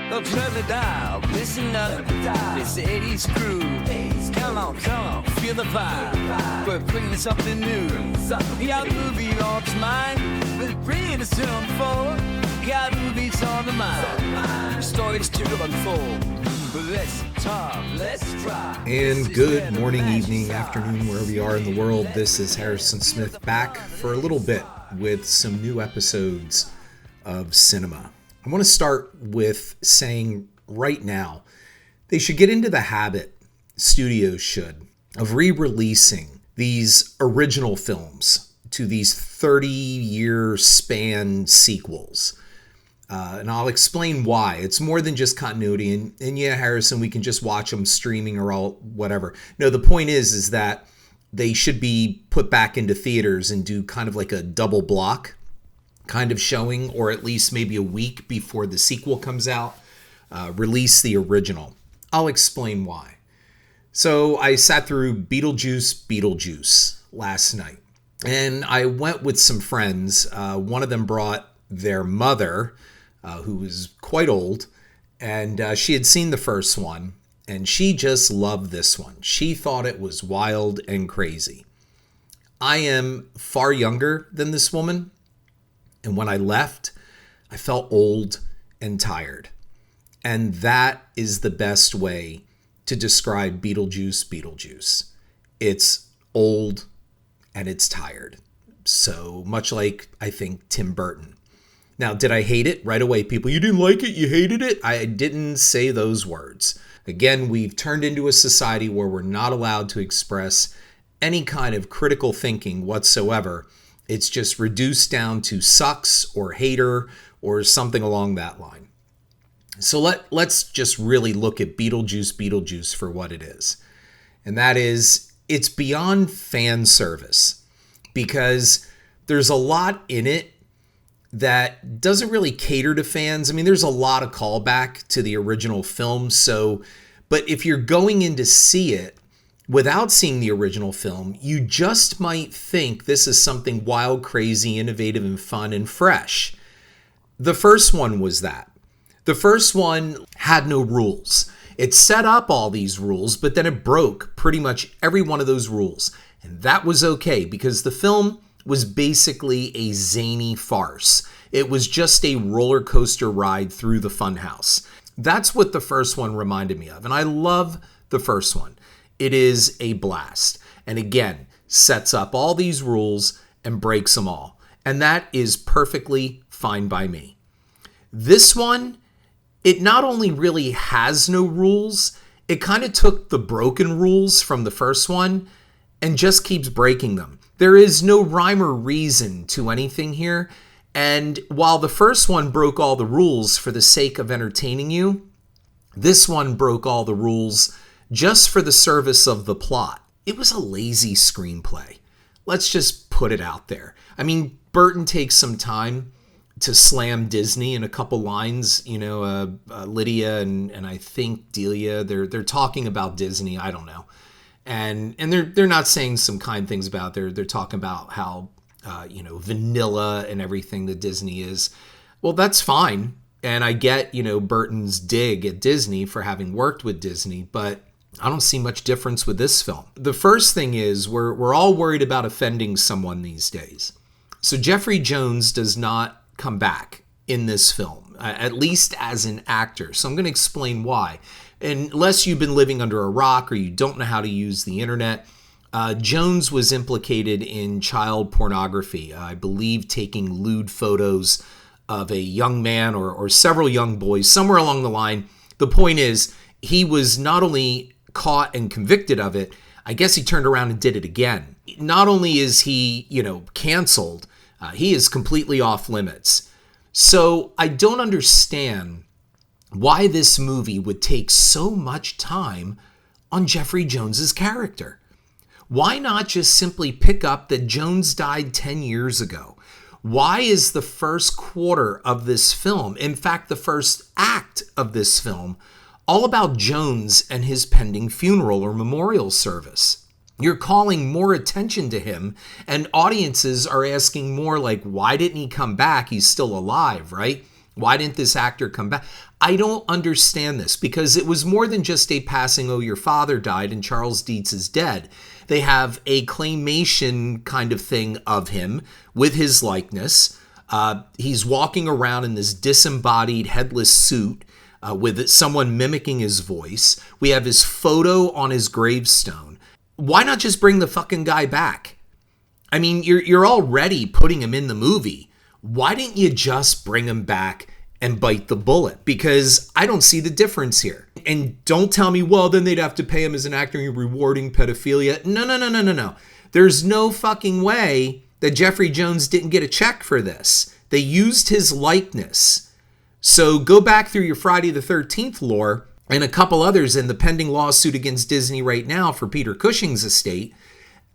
They'll turn the dial, listen up, this 80s crew. Come on, feel the vibe. We're bringing something new. Got movie on mine, but bringing us to unfold. Got movies on the mind, stories to unfold. Let's talk, let's try. And good morning, evening, afternoon, wherever you are in the world. This is Harrison Smith back for a little bit with some new episodes of cinema. I want to start with saying right now, they should get into the habit, studios should, of re-releasing these original films to these 30-year span sequels. And I'll explain why. It's more than just continuity. And yeah, Harrison, we can just watch them streaming or all whatever. No, the point is that they should be put back into theaters and do kind of like a double block kind of showing, or at least maybe a week before the sequel comes out, release the original. I'll explain why. So I sat through Beetlejuice last night, and I went with some friends. One of them brought their mother, who was quite old, and she had seen the first one, and she just loved this one. She thought it was wild and crazy. I am far younger than this woman, and when I left, I felt old and tired. And that is the best way to describe Beetlejuice. It's old and it's tired. So much like, I think, Tim Burton. Now, did I hate it? Right away, people, you didn't like it? You hated it? I didn't say those words. Again, we've turned into a society where we're not allowed to express any kind of critical thinking whatsoever. It's just reduced down to sucks or hater or something along that line. So let's just really look at Beetlejuice for what it is. And that is, it's beyond fan service because there's a lot in it that doesn't really cater to fans. I mean, there's a lot of callback to the original film. But if you're going in to see it without seeing the original film, you just might think this is something wild, crazy, innovative, and fun and fresh. The first one was that. The first one had no rules. It set up all these rules, but then it broke pretty much every one of those rules. And that was okay because the film was basically a zany farce. It was just a roller coaster ride through the funhouse. That's what the first one reminded me of. And I love the first one. It is a blast. And again, sets up all these rules and breaks them all. And that is perfectly fine by me. This one, it not only really has no rules, it kind of took the broken rules from the first one and just keeps breaking them. There is no rhyme or reason to anything here. And while the first one broke all the rules for the sake of entertaining you, this one broke all the rules just for the service of the plot. It was a lazy screenplay. Let's just put it out there. I mean, Burton takes some time to slam Disney in a couple lines. You know, Lydia and I think Delia, they're talking about Disney. I don't know. And they're not saying some kind things about it. They're talking about how, vanilla and everything that Disney is. Well, that's fine. And I get, Burton's dig at Disney for having worked with Disney, but I don't see much difference with this film. The first thing is we're all worried about offending someone these days. So Jeffrey Jones does not come back in this film, at least as an actor. So I'm going to explain why. Unless you've been living under a rock or you don't know how to use the internet, Jones was implicated in child pornography. I believe taking lewd photos of a young man or several young boys, somewhere along the line. The point is, he was not only caught and convicted of it, I guess he turned around and did it again. Not only is he, canceled, he is completely off limits. So I don't understand why this movie would take so much time on Jeffrey Jones's character. Why not just simply pick up that Jones died 10 years ago? Why is the first quarter of this film, in fact, the first act of this film, all about Jones and his pending funeral or memorial service? You're calling more attention to him, and audiences are asking more like, why didn't he come back? He's still alive, right? Why didn't this actor come back? I don't understand this, because it was more than just a passing, oh, your father died and Charles Dietz is dead. They have a claymation kind of thing of him with his likeness. He's walking around in this disembodied headless suit with someone mimicking his voice. We have his photo on his gravestone. Why not just bring the fucking guy back? I mean, you're already putting him in the movie. Why didn't you just bring him back and bite the bullet? Because I don't see the difference here. And don't tell me, well, then they'd have to pay him as an actor rewarding pedophilia. No. There's no fucking way that Jeffrey Jones didn't get a check for this. They used his likeness. So go back through your Friday the 13th lore and a couple others in the pending lawsuit against Disney right now for Peter Cushing's estate.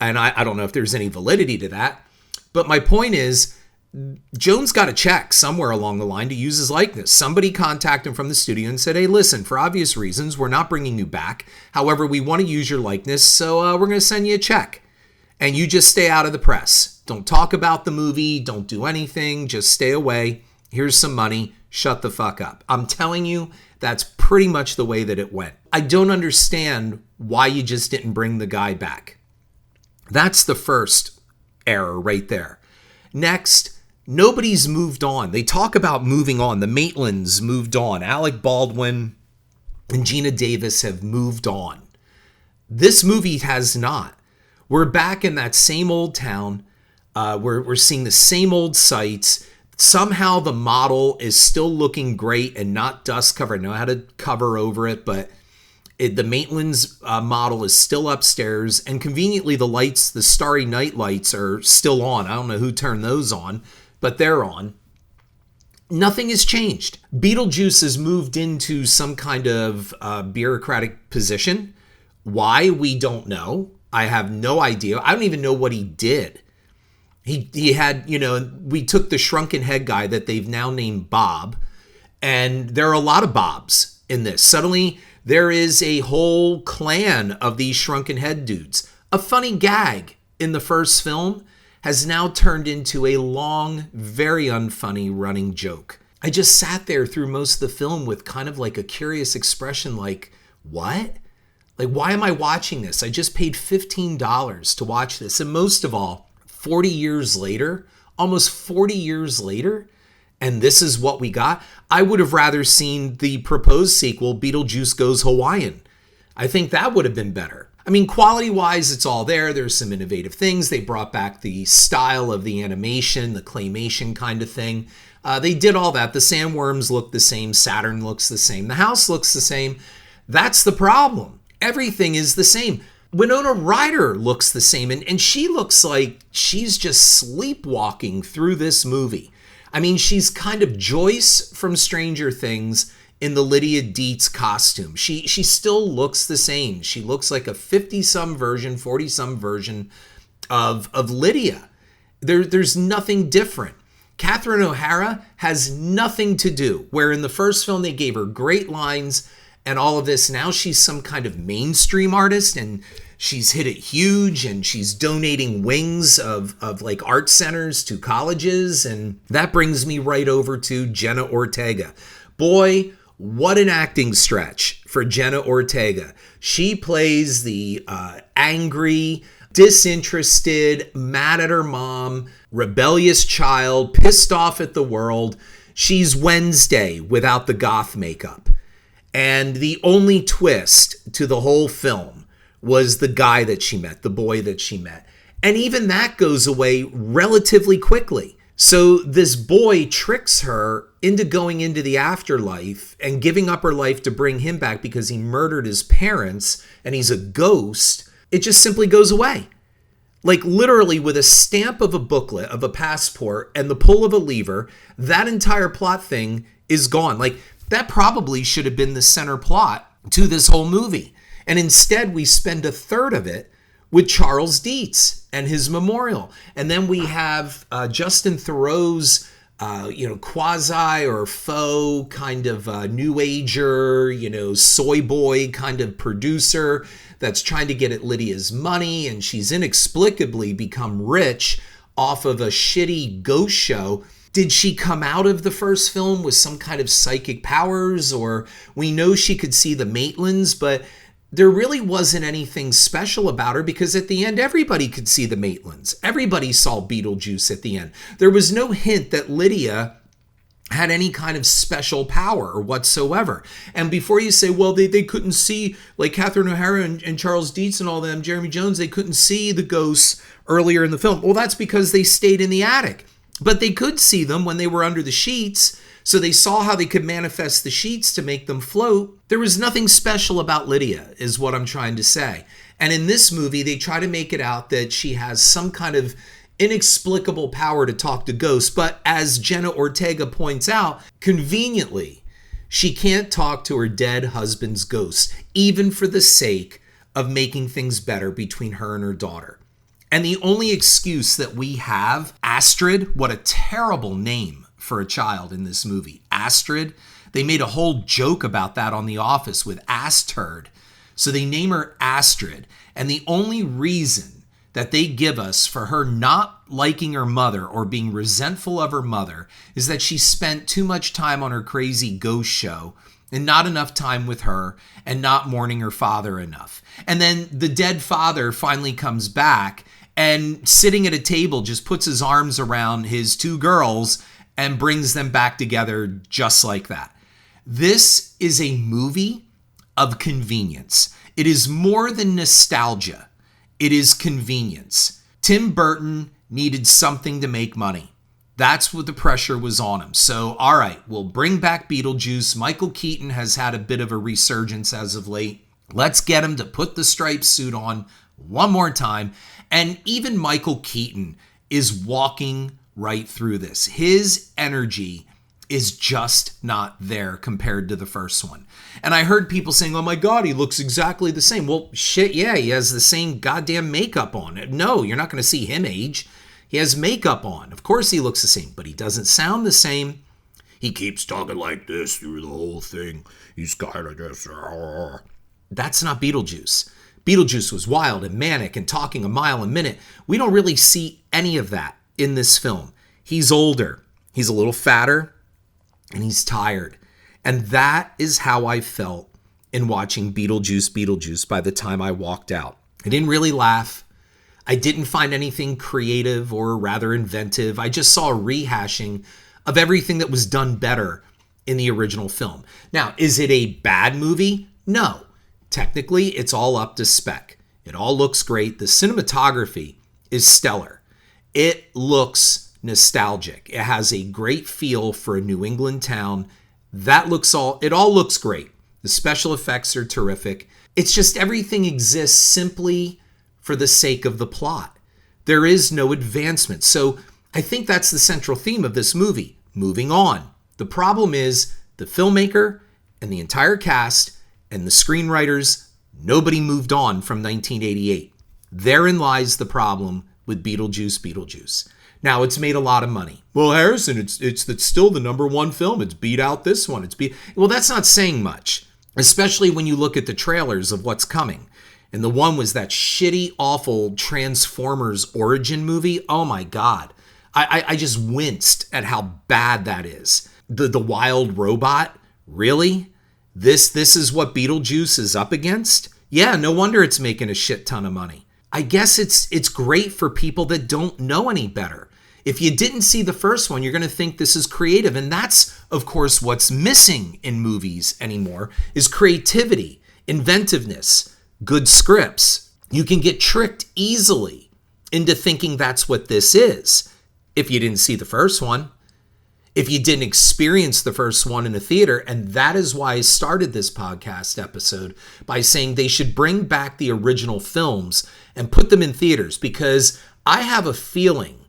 And I don't know if there's any validity to that. But my point is, Jones got a check somewhere along the line to use his likeness. Somebody contacted him from the studio and said, hey, listen, for obvious reasons, we're not bringing you back. However, we want to use your likeness, so we're going to send you a check. And you just stay out of the press. Don't talk about the movie. Don't do anything. Just stay away. Here's some money. Shut the fuck up. I'm telling you, that's pretty much the way that it went. I don't understand why you just didn't bring the guy back. That's the first error right there. Next, nobody's moved on. They talk about moving on. The Maitlands moved on. Alec Baldwin and Gina Davis have moved on. This movie has not. We're back in that same old town. We're seeing the same old sights. Somehow the model is still looking great and not dust covered. I know how to cover over it, but the Maitland's model is still upstairs, and conveniently the lights, the Starry Night lights, are still on. I don't know who turned those on, but they're on. Nothing has changed. Beetlejuice has moved into some kind of bureaucratic position. Why? We don't know. I have no idea. I don't even know what he did. He had, we took the shrunken head guy that they've now named Bob, and there are a lot of Bobs in this. Suddenly, there is a whole clan of these shrunken head dudes. A funny gag in the first film has now turned into a long, very unfunny running joke. I just sat there through most of the film with kind of like a curious expression like, what? Like, why am I watching this? I just paid $15 to watch this. And most of all, 40 years later, almost 40 years later, and this is what we got. I would have rather seen the proposed sequel, Beetlejuice Goes Hawaiian. I think that would have been better. I mean, quality-wise, it's all there. There's some innovative things. They brought back the style of the animation, the claymation kind of thing. They did all that. The sandworms look the same. Saturn looks the same. The house looks the same. That's the problem. Everything is the same. Winona Ryder looks the same, and she looks like she's just sleepwalking through this movie. I mean, she's kind of Joyce from Stranger Things in the Lydia Dietz costume. She still looks the same. She looks like a 50-some version, 40-some version of Lydia. There's nothing different. Catherine O'Hara has nothing to do. Where in the first film they gave her great lines and all of this, now she's some kind of mainstream artist, and she's hit it huge, and she's donating wings of like art centers to colleges. And that brings me right over to Jenna Ortega. Boy, what an acting stretch for Jenna Ortega. She plays the angry, disinterested, mad at her mom, rebellious child, pissed off at the world. She's Wednesday without the goth makeup. And the only twist to the whole film was the guy that she met, the boy that she met. And even that goes away relatively quickly. So this boy tricks her into going into the afterlife and giving up her life to bring him back because he murdered his parents and he's a ghost. It just simply goes away. Like literally with a stamp of a booklet, of a passport, and the pull of a lever, that entire plot thing is gone. Like that probably should have been the center plot to this whole movie. And instead we spend a third of it with Charles Dietz and his memorial. And then we have Justin Theroux's, quasi or faux kind of new ager, soy boy kind of producer that's trying to get at Lydia's money. And she's inexplicably become rich off of a shitty ghost show. Did she come out of the first film with some kind of psychic powers? Or we know she could see the Maitlands, but there really wasn't anything special about her because at the end, everybody could see the Maitlands. Everybody saw Beetlejuice at the end. There was no hint that Lydia had any kind of special power or whatsoever. And before you say, well, they couldn't see, like Catherine O'Hara and Charles Dietz and all them, Jeremy Jones, they couldn't see the ghosts earlier in the film. Well, that's because they stayed in the attic. But they could see them when they were under the sheets, so they saw how they could manifest the sheets to make them float. There was nothing special about Lydia, is what I'm trying to say. And in this movie, they try to make it out that she has some kind of inexplicable power to talk to ghosts. But as Jenna Ortega points out, conveniently, she can't talk to her dead husband's ghost, even for the sake of making things better between her and her daughter. And the only excuse that we have, Astrid, what a terrible name for a child in this movie. Astrid, they made a whole joke about that on The Office with Asturd. So they name her Astrid. And the only reason that they give us for her not liking her mother or being resentful of her mother is that she spent too much time on her crazy ghost show and not enough time with her and not mourning her father enough. And then the dead father finally comes back and sitting at a table just puts his arms around his two girls and brings them back together just like that. This is a movie of convenience. It is more than nostalgia. It is convenience. Tim Burton needed something to make money. That's what the pressure was on him. So, all right, we'll bring back Beetlejuice. Michael Keaton has had a bit of a resurgence as of late. Let's get him to put the striped suit on one more time. And even Michael Keaton is walking right through this. His energy is just not there compared to the first one. And I heard people saying, oh my God, he looks exactly the same. Well, shit, yeah, he has the same goddamn makeup on. No, you're not going to see him age. He has makeup on. Of course he looks the same, but he doesn't sound the same. He keeps talking like this through the whole thing. He's kind of just... That's not Beetlejuice. Beetlejuice was wild and manic and talking a mile a minute. We don't really see any of that in this film. He's older. He's a little fatter. And he's tired. And that is how I felt in watching Beetlejuice by the time I walked out. I didn't really laugh. I didn't find anything creative or rather inventive. I just saw a rehashing of everything that was done better in the original film. Now, is it a bad movie? No. Technically, it's all up to spec. It all looks great. The cinematography is stellar. It looks nostalgic. It has a great feel for a New England town. It all looks great. The special effects are terrific. It's just everything exists simply for the sake of the plot. There is no advancement. So I think that's the central theme of this movie. Moving on. The problem is the filmmaker and the entire cast and the screenwriters, nobody moved on from 1988. Therein lies the problem with Beetlejuice. Now, it's made a lot of money. Well, Harrison, it's still the number one film. It's beat out this one. Well, that's not saying much, especially when you look at the trailers of what's coming. And the one was that shitty, awful Transformers origin movie. Oh my God. I just winced at how bad that is. The wild robot? Really? This is what Beetlejuice is up against? Yeah, no wonder it's making a shit ton of money. I guess it's great for people that don't know any better. If you didn't see the first one, you're going to think this is creative. And that's, of course, what's missing in movies anymore is creativity, inventiveness, good scripts. You can get tricked easily into thinking that's what this is if you didn't see the first one. If you didn't experience the first one in a theater, and that is why I started this podcast episode by saying they should bring back the original films and put them in theaters, because I have a feeling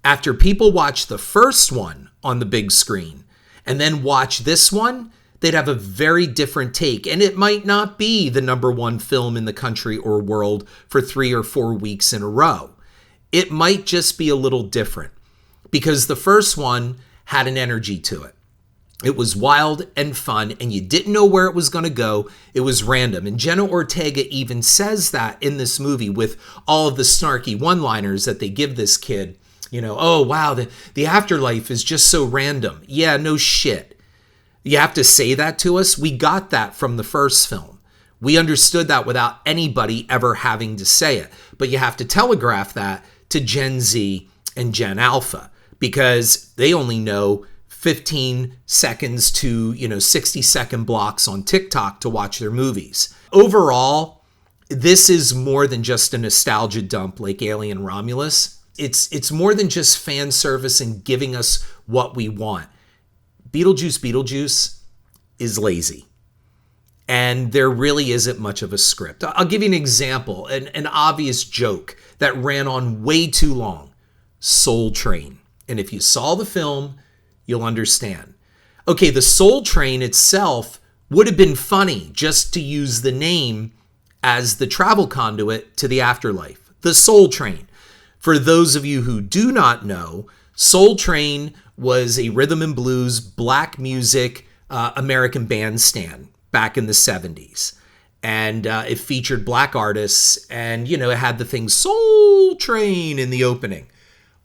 after people watch the first one on the big screen and then watch this one, they'd have a very different take. And it might not be the number one film in the country or world for 3 or 4 weeks in a row. It might just be a little different because the first one had an energy to it. It was wild and fun, and you didn't know where it was going to go. It was random. And Jenna Ortega even says that in this movie with all of the snarky one-liners that they give this kid Oh, wow, the afterlife is just so random. Yeah, no shit. You have to say that to us? We got that from the first film. We understood that without anybody ever having to say it. But you have to telegraph that to Gen Z and Gen Alpha because they only know 15 seconds to 60-second blocks on TikTok to watch their movies. Overall, this is more than just a nostalgia dump like Alien Romulus. It's more than just fan service and giving us what we want. Beetlejuice is lazy. And there really isn't much of a script. I'll give you an example, an obvious joke that ran on way too long. Soul Train. And if you saw the film, you'll understand. Okay, the Soul Train itself would have been funny just to use the name as the travel conduit to the afterlife. The Soul Train. For those of you who do not know, Soul Train was a rhythm and blues, black music, American bandstand back in the 70s. And it featured black artists and, it had the thing Soul Train in the opening.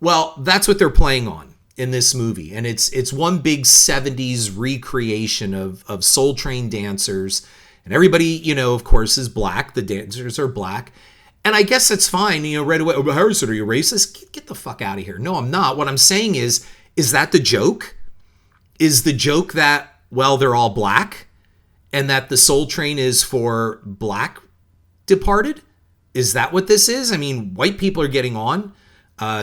Well, that's what they're playing on in this movie. And it's one big 70s recreation of Soul Train dancers. And everybody, of course, is black. The dancers are black. And I guess that's fine, right away. Oh, Harrison, are you racist? Get the fuck out of here. No, I'm not. What I'm saying is that the joke? Is the joke that, well, they're all black? And that the Soul Train is for black departed? Is that what this is? I mean, white people are getting on.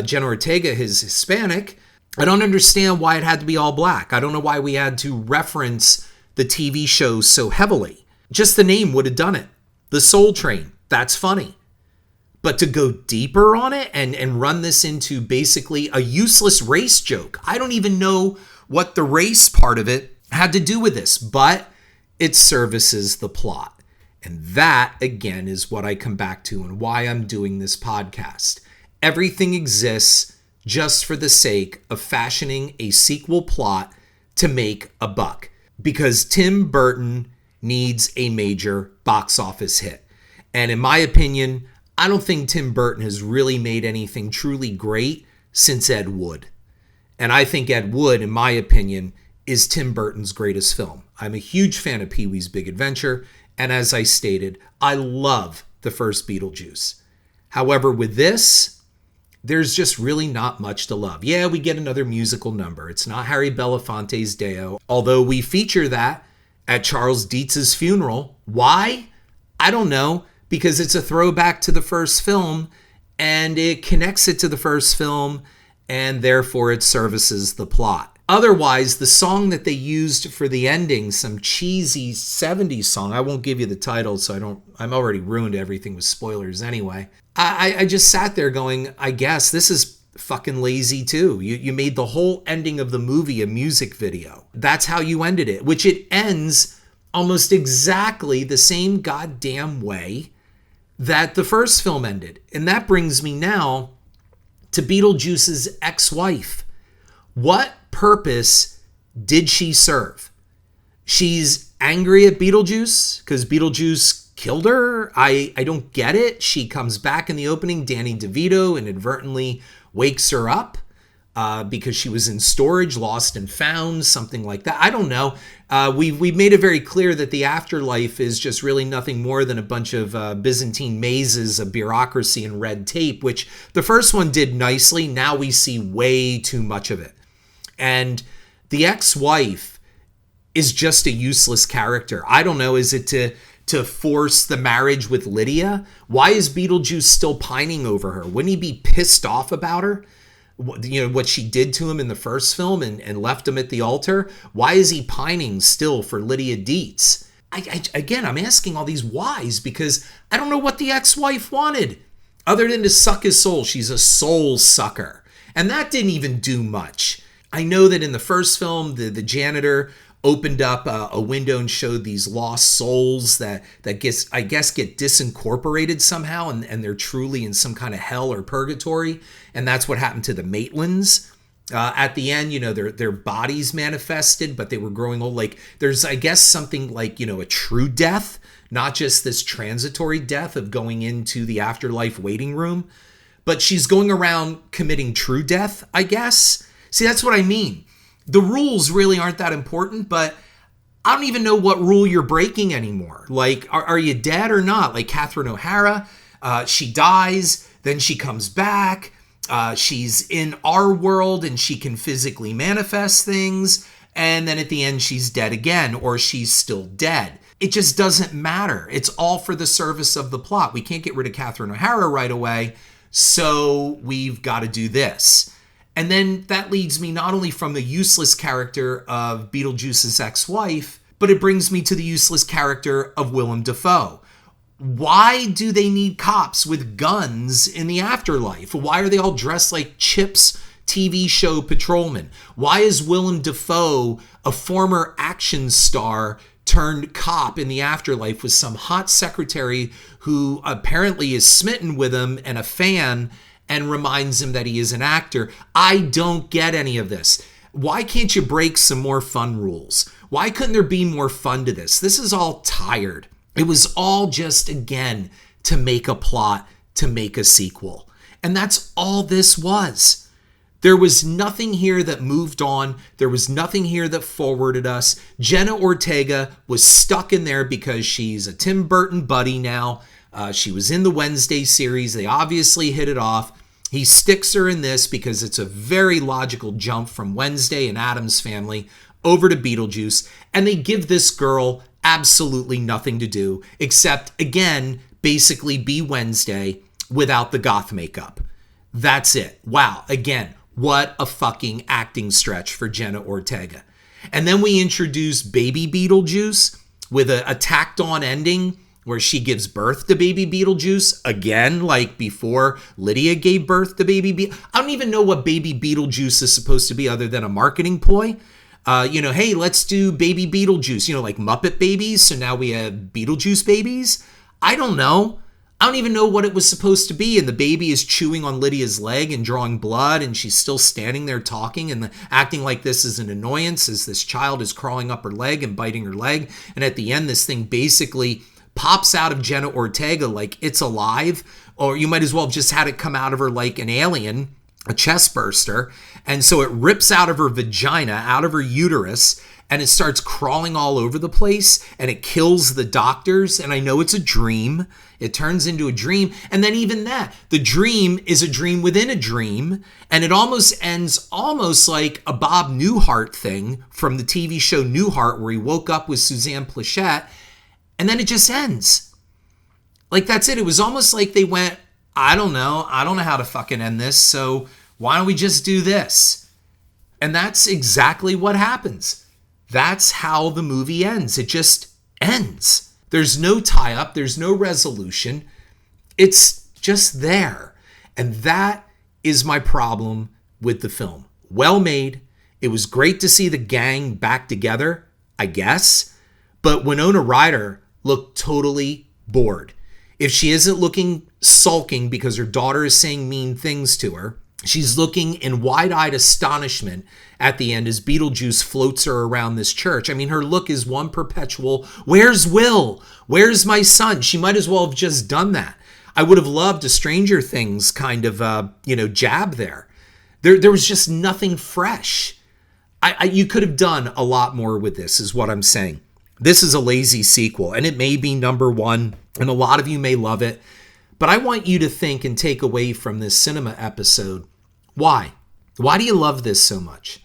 Jenna Ortega is Hispanic. I don't understand why it had to be all black. I don't know why we had to reference the TV show so heavily. Just the name would have done it. The Soul Train. That's funny. But to go deeper on it and run this into basically a useless race joke. I don't even know what the race part of it had to do with this, but it services the plot. And that, again, is what I come back to and why I'm doing this podcast. Everything exists just for the sake of fashioning a sequel plot to make a buck. Because Tim Burton needs a major box office hit. And in my opinion, I don't think Tim Burton has really made anything truly great since Ed Wood. And I think Ed Wood, in my opinion, is Tim Burton's greatest film. I'm a huge fan of Pee-wee's Big Adventure, and as I stated, I love the first Beetlejuice. However, with this, there's just really not much to love. Yeah, we get another musical number. It's not Harry Belafonte's Deo, although we feature that at Charles Dietz's funeral. Why? I don't know, because it's a throwback to the first film, and it connects it to the first film, and therefore it services the plot. Otherwise, the song that they used for the ending, some cheesy 70s song, I won't give you the title, so I'm already ruined everything with spoilers anyway. I just sat there going, I guess this is fucking lazy too. You made the whole ending of the movie a music video. That's how you ended it, which it ends almost exactly the same goddamn way that the first film ended. And that brings me now to Beetlejuice's ex-wife. What purpose did she serve? She's angry at Beetlejuice because Beetlejuice killed her. I don't get it. She comes back in the opening. Danny DeVito inadvertently wakes her up because she was in storage, lost and found, something like that. I don't know. We've made it very clear that the afterlife is just really nothing more than a bunch of Byzantine mazes of bureaucracy and red tape, which the first one did nicely. Now we see way too much of it. And the ex-wife is just a useless character. I don't know. Is it to force the marriage with Lydia? Why is Beetlejuice still pining over her? Wouldn't he be pissed off about her? What she did to him in the first film and left him at the altar? Why is he pining still for Lydia Dietz? Again, I'm asking all these whys because I don't know what the ex-wife wanted other than to suck his soul. She's a soul sucker. And that didn't even do much. I know that in the first film, the janitor opened up a window and showed these lost souls that get disincorporated somehow, and they're truly in some kind of hell or purgatory. And that's what happened to the Maitlands. At the end, their bodies manifested, but they were growing old. Like there's, I guess, something like, a true death, not just this transitory death of going into the afterlife waiting room. but she's going around committing true death, I guess. See, that's what I mean. The rules really aren't that important, but I don't even know what rule you're breaking anymore. Like, are you dead or not? Like Catherine O'Hara, she dies, then she comes back. She's in our world and she can physically manifest things. And then at the end, she's dead again, or she's still dead. It just doesn't matter. It's all for the service of the plot. We can't get rid of Catherine O'Hara right away, so we've got to do this. And then that leads me not only from the useless character of Beetlejuice's ex-wife, but it brings me to the useless character of Willem Dafoe. Why do they need cops with guns in the afterlife? Why are they all dressed like Chip's TV show patrolmen? Why is Willem Dafoe a former action star turned cop in the afterlife with some hot secretary who apparently is smitten with him and a fan and reminds him that he is an actor? I don't get any of this. Why can't you break some more fun rules? Why couldn't there be more fun to this? This is all tired. It was all just, again, to make a plot, to make a sequel. And that's all this was. There was nothing here that moved on. There was nothing here that forwarded us. Jenna Ortega was stuck in there because she's a Tim Burton buddy now. She was in the Wednesday series. They obviously hit it off. He sticks her in this because it's a very logical jump from Wednesday and Addams Family over to Beetlejuice. And they give this girl absolutely nothing to do except, again, basically be Wednesday without the goth makeup. That's it. Wow. Again, what a fucking acting stretch for Jenna Ortega. And then we introduce baby Beetlejuice with a tacked on ending where she gives birth to baby Beetlejuice again, like before Lydia gave birth to baby I don't even know what baby Beetlejuice is supposed to be other than a marketing ploy. Hey, let's do baby Beetlejuice, like Muppet babies. So now we have Beetlejuice babies. I don't know. I don't even know what it was supposed to be. And the baby is chewing on Lydia's leg and drawing blood. And she's still standing there talking and acting like this is an annoyance as this child is crawling up her leg and biting her leg. And at the end, this thing basically pops out of Jenna Ortega like it's alive. Or you might as well have just had it come out of her like an alien, a chest burster. And so it rips out of her vagina, out of her uterus, and it starts crawling all over the place, and it kills the doctors. And I know it's a dream. It turns into a dream. And then even that, the dream is a dream within a dream. And it almost ends almost like a Bob Newhart thing from the TV show Newhart, where he woke up with Suzanne Plachette, and then it just ends. Like, that's it. It was almost like they went, I don't know how to fucking end this, so why don't we just do this? And that's exactly what happens. That's how the movie ends. It just ends. There's no tie-up. There's no resolution. It's just there. And that is my problem with the film. Well made. It was great to see the gang back together, I guess. But Winona Ryder looked totally bored. If she isn't looking sulking because her daughter is saying mean things to her, she's looking in wide-eyed astonishment at the end as Beetlejuice floats her around this church. I mean, her look is one perpetual, where's Will? Where's my son? She might as well have just done that. I would have loved a Stranger Things kind of, jab there. There was just nothing fresh. You could have done a lot more with this, is what I'm saying. This is a lazy sequel, and it may be number one, and a lot of you may love it. But I want you to think and take away from this cinema episode, why? Why do you love this so much?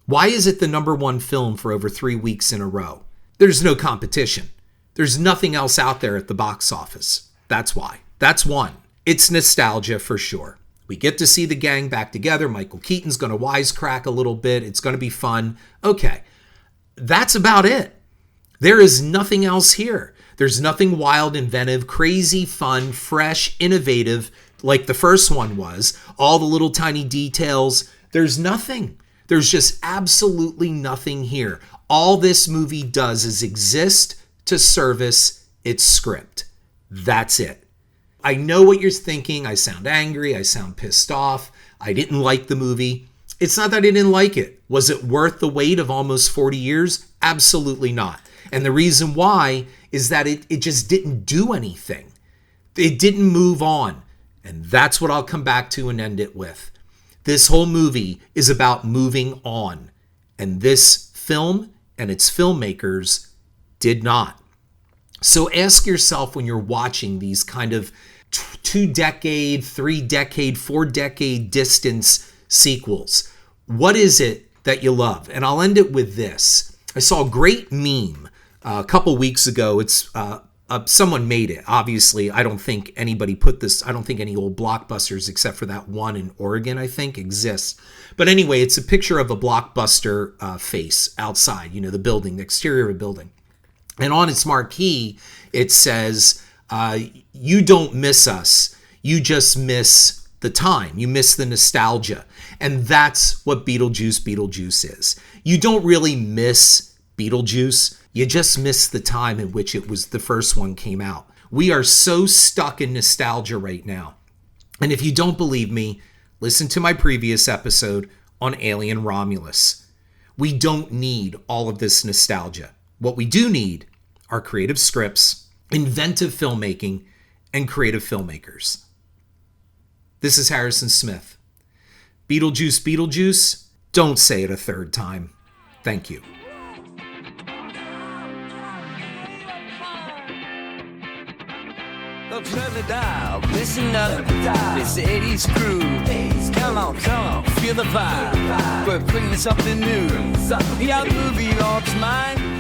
Why is it the number one film for over 3 weeks in a row? There's no competition. There's nothing else out there at the box office. That's why. That's one. It's nostalgia for sure. We get to see the gang back together. Michael Keaton's going to wisecrack a little bit. It's going to be fun. Okay. That's about it. There is nothing else here. There's nothing wild, inventive, crazy, fun, fresh, innovative like the first one was. All the little tiny details. There's nothing. There's just absolutely nothing here. All this movie does is exist to service its script. That's it. I know what you're thinking. I sound angry. I sound pissed off. I didn't like the movie. It's not that I didn't like it. Was it worth the wait of almost 40 years? Absolutely not. And the reason why is that it just didn't do anything. It didn't move on. And that's what I'll come back to and end it with. This whole movie is about moving on. And this film and its filmmakers did not. So ask yourself when you're watching these kind of 2-decade, 3-decade, 4-decade distance sequels, what is it that you love? And I'll end it with this. I saw a great meme a couple weeks ago. It's someone made it. Obviously, I don't think anybody put this. I don't think any old Blockbusters, except for that one in Oregon, I think, exists. But anyway, it's a picture of a Blockbuster face outside, the building, the exterior of a building. And on its marquee, it says, you don't miss us. You just miss the time. You miss the nostalgia. And that's what Beetlejuice is. You don't really miss Beetlejuice. You just miss the time in which it was the first one came out. We are so stuck in nostalgia right now. And if you don't believe me, listen to my previous episode on Alien Romulus. We don't need all of this nostalgia. What we do need are creative scripts, inventive filmmaking, and creative filmmakers. This is Harrison Smith. Beetlejuice, don't say it a third time. Thank you. Look, turn the dial, listen up, this 80s crew. Come on, feel the vibe. We're bringing something new. The out movie loves mine.